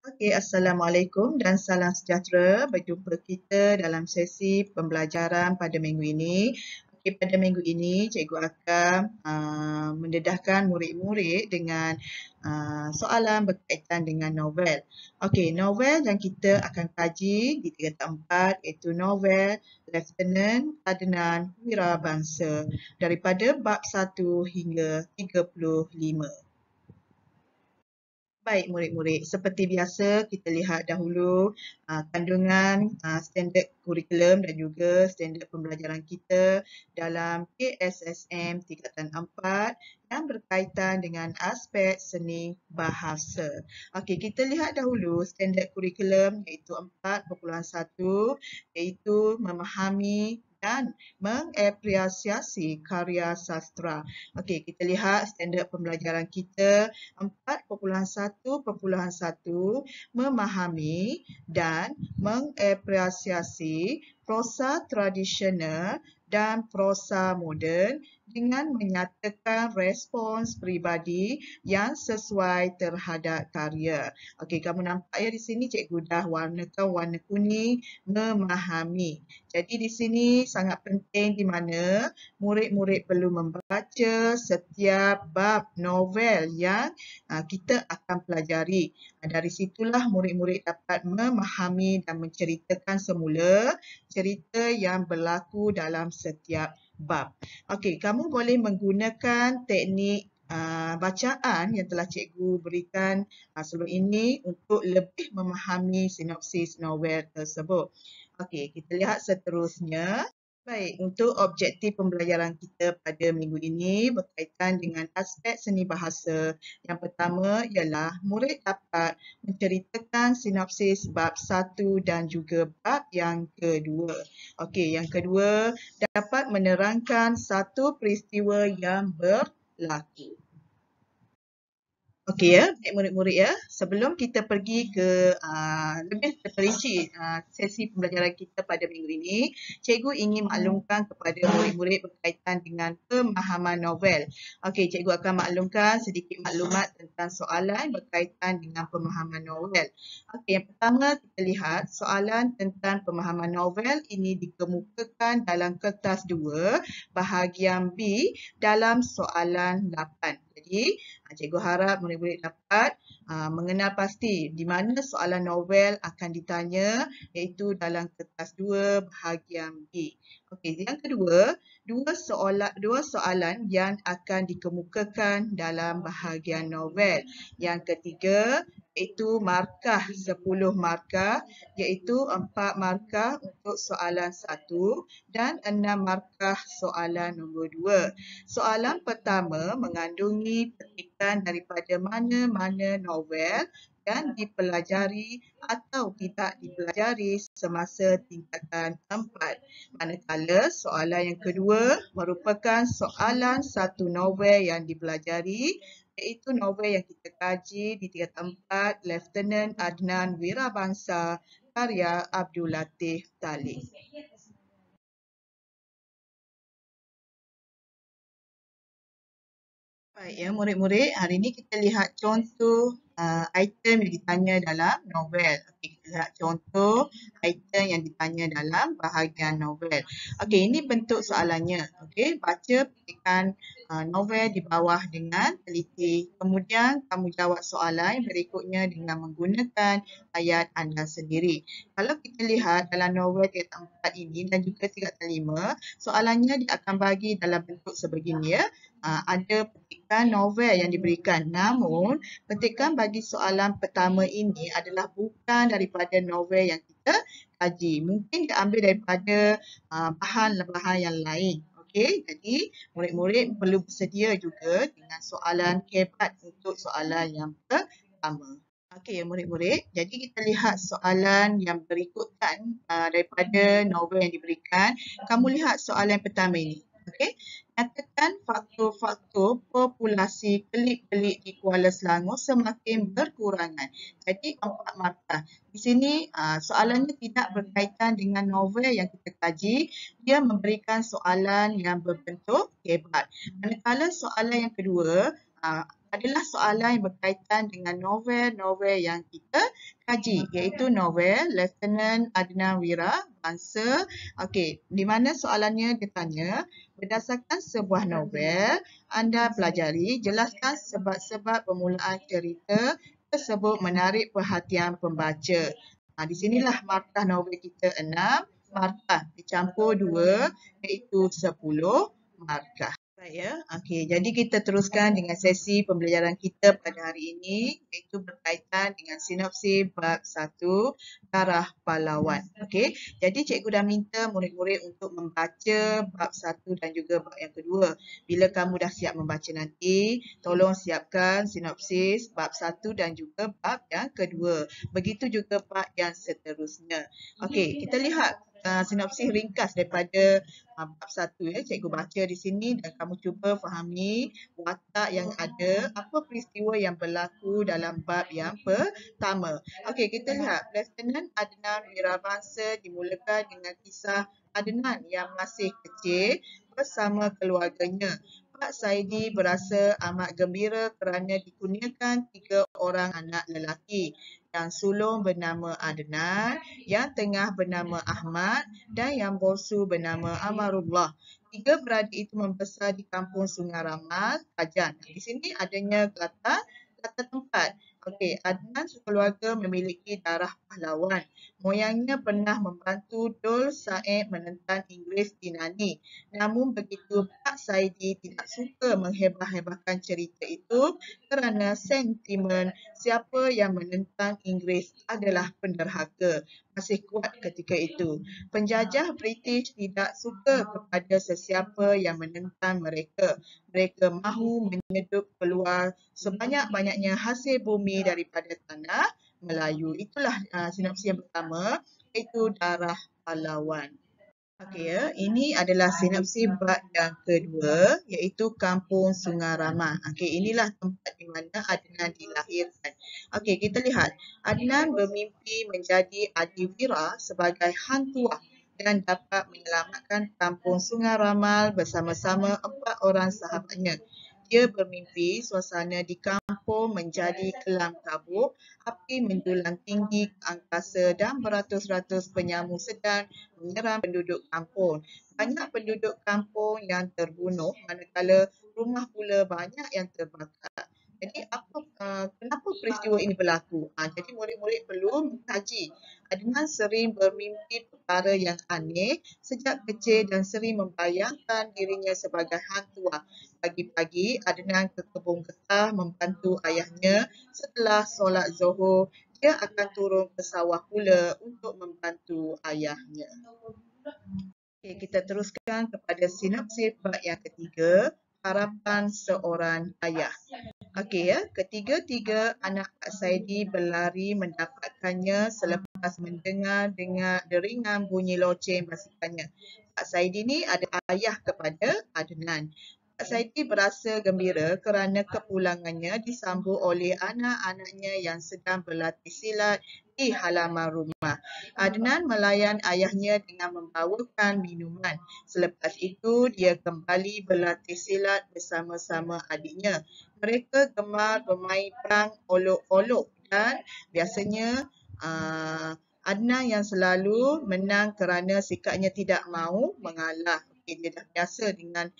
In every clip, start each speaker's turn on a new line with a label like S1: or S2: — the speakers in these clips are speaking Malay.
S1: Okey, Assalamualaikum dan salam sejahtera. Berjumpa kita dalam sesi pembelajaran pada minggu ini. Okey, pada minggu ini cikgu akan mendedahkan murid-murid dengan soalan berkaitan dengan novel. Okey, novel yang kita akan kaji di tingkatan 4 iaitu novel Lieutenant Adnan Wirabangsa daripada bab 1 hingga 35. Baik murid-murid, seperti biasa kita lihat dahulu kandungan standard kurikulum dan juga standard pembelajaran kita dalam KSSM tingkatan 4 yang berkaitan dengan aspek seni bahasa. Okey, kita lihat dahulu standard kurikulum iaitu 4.1 iaitu memahami dan mengapresiasi karya sastra. Okey, kita lihat standard pembelajaran kita 4.1.1 memahami dan mengapresiasi prosa tradisional dan prosa moden dengan menyatakan respons peribadi yang sesuai terhadap karya. Okey, kamu nampak ya di sini cikgu dah warnakan warna kuning memahami. Jadi di sini sangat penting di mana murid-murid perlu membaca setiap bab novel yang kita akan pelajari. Dari situlah murid-murid dapat memahami dan menceritakan semula cerita yang berlaku dalam setiap bab. Okey, kamu boleh menggunakan teknik bacaan yang telah cikgu berikan sebelum ini untuk lebih memahami sinopsis novel tersebut. Okey, kita lihat seterusnya. Baik, untuk objektif pembelajaran kita pada minggu ini berkaitan dengan aspek seni bahasa. Yang pertama ialah murid dapat menceritakan sinopsis bab 1 dan juga bab yang kedua. Okey, yang kedua dapat menerangkan satu peristiwa yang berlaku. Okey ya, baik murid-murid ya. Sebelum kita pergi ke lebih terperinci sesi pembelajaran kita pada minggu ini, cikgu ingin maklumkan kepada murid-murid berkaitan dengan pemahaman novel. Okey, cikgu akan maklumkan sedikit maklumat tentang soalan berkaitan dengan pemahaman novel. Okey, yang pertama kita lihat soalan tentang pemahaman novel ini dikemukakan dalam kertas 2 bahagian B dalam soalan 8. Jadi, cikgu harap murid-murid dapat mengenal pasti di mana soalan novel akan ditanya iaitu dalam kertas 2 bahagian B. Okey, yang kedua, dua soalan yang akan dikemukakan dalam bahagian novel. Yang ketiga, iaitu markah 10 markah iaitu 4 markah untuk soalan 1 dan 6 markah soalan nombor 2. Soalan pertama mengandungi petikan daripada mana-mana novel yang dipelajari atau tidak dipelajari semasa tingkatan 4. Manakala soalan yang kedua merupakan soalan satu novel yang dipelajari iaitu novel yang kita kaji di tingkatan 4 Lieutenant Adnan Wirabangsa karya Abdul Latif Talib. Baik ya murid-murid, hari ini kita lihat contoh item yang ditanya dalam novel. Okey, kita lihat contoh item yang ditanya dalam bahagian novel. Okey, ini bentuk soalannya. Okey, baca petikan novel di bawah dengan teliti. Kemudian kamu jawab soalan berikutnya dengan menggunakan ayat anda sendiri. Kalau kita lihat dalam novel tingkatan 4 ini dan juga tingkatan 5, soalannya dia akan bagi dalam bentuk sebegini ya. Ada petikan novel yang diberikan. Namun, petikan bagi soalan pertama ini adalah bukan daripada novel yang kita kaji. Mungkin diambil daripada bahan-bahan yang lain. Okey, jadi murid-murid perlu bersedia juga dengan soalan kebat untuk soalan yang pertama. Okey, murid-murid. Jadi kita lihat soalan yang berikutan daripada novel yang diberikan. Kamu lihat soalan pertama ini. Okey, nyatakan faktor-faktor populasi kelip-kelip di Kuala Selangor semakin berkurangan. Jadi 4 markah. Di sini soalannya tidak berkaitan dengan novel yang kita kaji. Dia memberikan soalan yang berbentuk hebat. Manakala soalan yang kedua, adalah soalan yang berkaitan dengan novel-novel yang kita kaji, iaitu novel Lieutenant Adnan Wira Bangsa. Okey, di mana soalannya dia tanya, berdasarkan sebuah novel, anda pelajari, jelaskan sebab-sebab permulaan cerita tersebut menarik perhatian pembaca. Di sinilah markah novel kita 6, markah dicampur 2 iaitu 10 markah. Baik ya. Okey, jadi kita teruskan dengan sesi pembelajaran kita pada hari ini iaitu berkaitan dengan sinopsis bab 1 Darah Pahlawan. Okey, jadi cikgu dah minta murid-murid untuk membaca bab 1 dan juga bab yang kedua. Bila kamu dah siap membaca nanti, tolong siapkan sinopsis bab 1 dan juga bab yang kedua. Begitu juga bab yang seterusnya. Okey, kita lihat sinopsis ringkas daripada bab 1 ya, cikgu baca di sini dan kamu cuba fahami watak yang ada, apa peristiwa yang berlaku dalam bab yang pertama. Okey, kita lihat Lieutenant Adnan Wirabangsa dimulakan dengan kisah Adnan yang masih kecil bersama keluarganya. Pak Saidi berasa amat gembira kerana dikurniakan 3 orang anak lelaki. Yang sulung bernama Adnan, yang tengah bernama Ahmad dan yang bongsu bernama Amarullah. 3 beradik itu membesar di kampung Sungai Ramal, Kajan. Di sini adanya kata tempat. Okey, Adnan sekeluarga memiliki darah pahlawan. Moyangnya pernah membantu Dul Said menentang Inggeris di Nani. Namun begitu Pak Saidi tidak suka menghebah-hebahkan cerita itu kerana sentimen siapa yang menentang Inggeris adalah penderhaka. Masih kuat ketika itu. Penjajah British tidak suka kepada sesiapa yang menentang mereka. Mereka mahu menyedup keluar sebanyak-banyaknya hasil bumi daripada tanah Melayu. Itulah sinopsis yang pertama, iaitu Darah Pahlawan. Okey ya, ini adalah sinopsis bab yang kedua iaitu Kampung Sungai Ramah. Okey, inilah tempat di mana Adnan dilahirkan. Okey, kita lihat. Adnan bermimpi menjadi adiwira sebagai hantuah dan dapat menyelamatkan Kampung Sungai Ramal bersama-sama 4 orang sahabatnya. Dia bermimpi suasana di kampung menjadi kelam kabut, api menjulang tinggi ke angkasa dan beratus-ratus penyamu sedang menyerang penduduk kampung. Banyak penduduk kampung yang terbunuh manakala rumah pula banyak yang terbakar. Jadi kenapa peristiwa ini berlaku? Jadi murid-murid perlu mengkaji. Adnan sering bermimpi perkara yang aneh sejak kecil dan sering membayangkan dirinya sebagai hantuah. Pagi-pagi, Adnan ke kebun getah membantu ayahnya. Setelah solat Zuhur, dia akan turun ke sawah pula untuk membantu ayahnya. Okey, kita teruskan kepada sinopsis bab yang ketiga, harapan seorang ayah. Okey ya, ketiga-tiga anak Pak Saidi berlari mendapatkannya selepas mendengar deringan bunyi loceng basikannya. Pak Saidi ni ada ayah kepada Adnan. Pak Saidi berasa gembira kerana kepulangannya disambut oleh anak-anaknya yang sedang berlatih silat di halaman rumah. Adnan melayan ayahnya dengan membawakan minuman. Selepas itu, dia kembali berlatih silat bersama-sama adiknya. Mereka gemar bermain perang olok-olok dan biasanya Adnan yang selalu menang kerana sikapnya tidak mahu mengalah. Okay, dia dah biasa dengan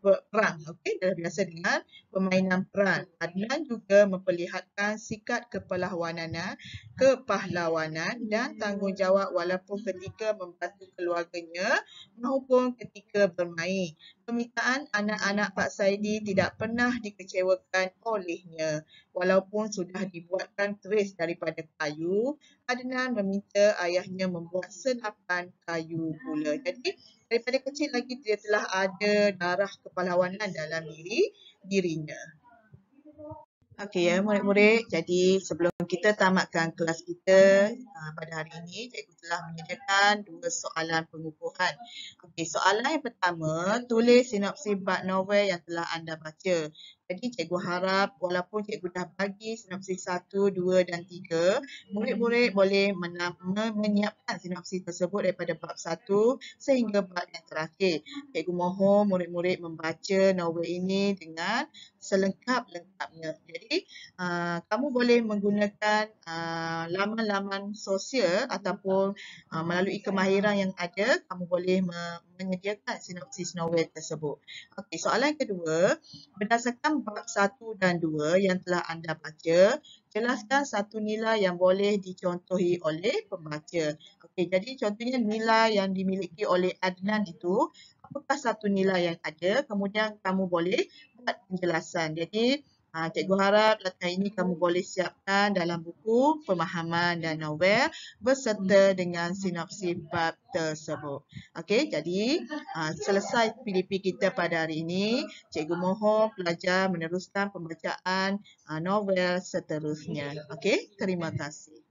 S1: perang. Okay, dia dah biasa dengan permainan perang. Adnan juga memperlihatkan sikap kepahlawanan dan tanggungjawab walaupun ketika membantu keluarganya maupun ketika bermain. Permintaan anak-anak Pak Saidi tidak pernah dikecewakan olehnya. Walaupun sudah dibuatkan keris daripada kayu, Adnan meminta ayahnya membuat senapan kayu pula. Jadi daripada kecil lagi dia telah ada darah kepahlawanan dalam dirinya. Okey ya murid-murid, jadi sebelum kita tamatkan kelas kita pada hari ini, cikgu telah menyediakan 2 soalan pengukuhan. Okey, soalan yang pertama, tulis sinopsis bab novel yang telah anda baca. Jadi cikgu harap walaupun cikgu dah bagi sinopsis 1, 2 dan 3, murid-murid boleh menyiapkan sinopsis tersebut daripada bab 1 sehingga bab yang terakhir. Cikgu mohon murid-murid membaca novel ini dengan selengkap-lengkapnya. Jadi, kamu boleh menggunakan laman-laman sosial ataupun melalui kemahiran yang ada, kamu boleh menyediakan sinopsis novel tersebut. Okey, soalan kedua, berdasarkan bab 1 dan 2 yang telah anda baca, jelaskan satu nilai yang boleh dicontohi oleh pembaca. Okey, jadi contohnya nilai yang dimiliki oleh Adnan itu, apakah satu nilai yang ada, kemudian kamu boleh buat penjelasan. Jadi, cikgu harap latihan ini kamu boleh siapkan dalam buku pemahaman dan novel berserta dengan sinopsis bab tersebut. Okey, jadi selesai PDP kita pada hari ini. Cikgu mohon pelajar meneruskan pembacaan novel seterusnya. Okey, terima kasih.